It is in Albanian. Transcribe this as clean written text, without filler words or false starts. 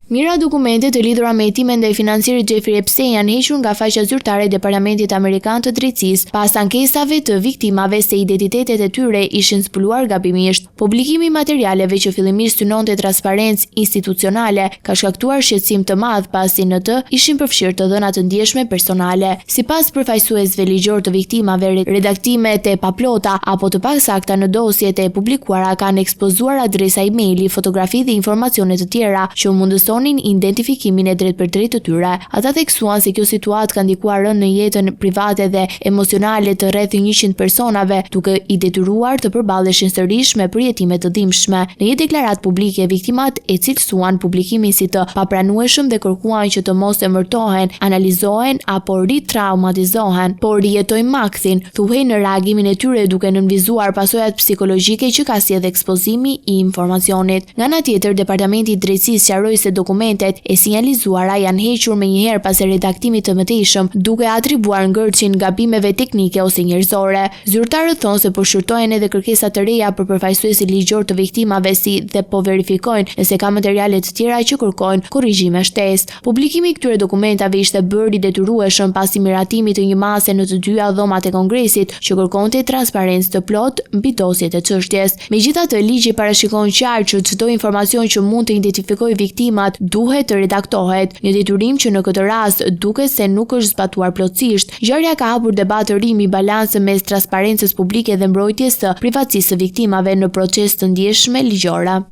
Mira dokumente të lidhura me hetimin ndaj financierit Jeffrey Epstein janë hequr nga faqja zyrtare e Departamentit Amerikan të Drejtësisë pas ankesave të viktimave se identitetet e tyre ishin zbuluar gabimisht. Publikimi i materialeve që fillimisht synonte transparencë institucionale ka shkaktuar shqetësim të madh pasi në të ishin përfshirë të dhëna të ndjeshme personale. Sipas përfaqësuesve ligjor të viktimave, redaktimet e paplota apo të pasakta në dosjet e publikuara kanë ekspozuar adresa emaili, fotografi dhe informacione të tjera që mundëson identifikimin e drejt për drejt të tyre. Ata theksuan se kjo situatë ka ndikuar rënd në jetën private dhe emocionale të rreth 100 personave, duke i detyruar të përballeshin sërish me përjetime të dhimbshme. Në një deklaratë publike, viktimat e cilësuan publikimin si të papranueshëm dhe kërkuan që të mos emërtohen, analizohen apo ritraumatizohen, por rijetojnë makthin, thuhej në reagimin e tyre duke nënvizuar pasojat psikologjike që ka sjellë ekspozimi i informacionit. Nga ana tjetër, Departamenti i Drejtësisë sqaroi se dokumentet e sinjalizuara janë hequr menjëherë pas redaktimit të mëtejshëm, duke atribuar ngërçin gabimeve teknike ose njerëzore. Zyrtarët thonë se po shqyrtojnë edhe kërkesa të reja për përfaqësuesit ligjor të viktimave dhe po verifikojnë nëse ka materiale të tjera që kërkojnë korrigjime shtesë. Publikimi i këtyre dokumentave ishte bërë i detyrueshëm pasi miratimit të një mase në të dyja dhomat e Kongresit që kërkonte transparencë të plotë mbi dosjet e çështjes. Megjithatë, ligji parashikon qartë që çdo informacion që mund të identifikojë viktimat duhet të redaktohet, një detyrim që në këtë rast duket se nuk është zbatuar plotësisht. Ngjarja ka hapur debat të ri mbi balancën mes transparencës publike dhe mbrojtjes së privatësisë së viktimave në proces të ndjeshme ligjore.